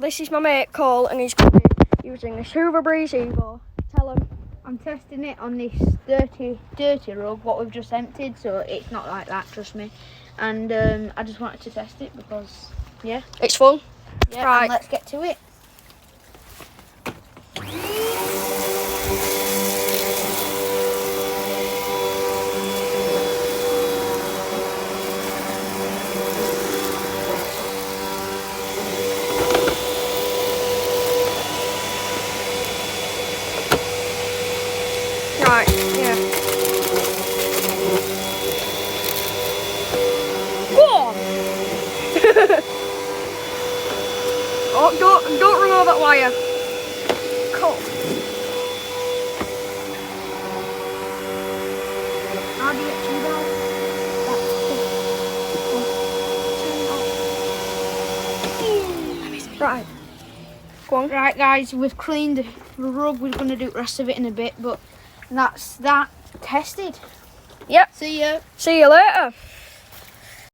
This is my mate Cole, and he's going to be using this Hoover Breeze Evo. Tell him. I'm testing it on this dirty rug, what we've just emptied, so it's not like that, trust me. And I just wanted to test it because, yeah. It's fun. Yeah, Right. and let's get to it. Right, yeah. Whoa! Oh, don't run over that wire. Cool. How do you get to that? Right. Go on. Right, guys, we've cleaned the rug. We're going to do the rest of it in a bit, but that's that tested. Yep. See ya. See you later.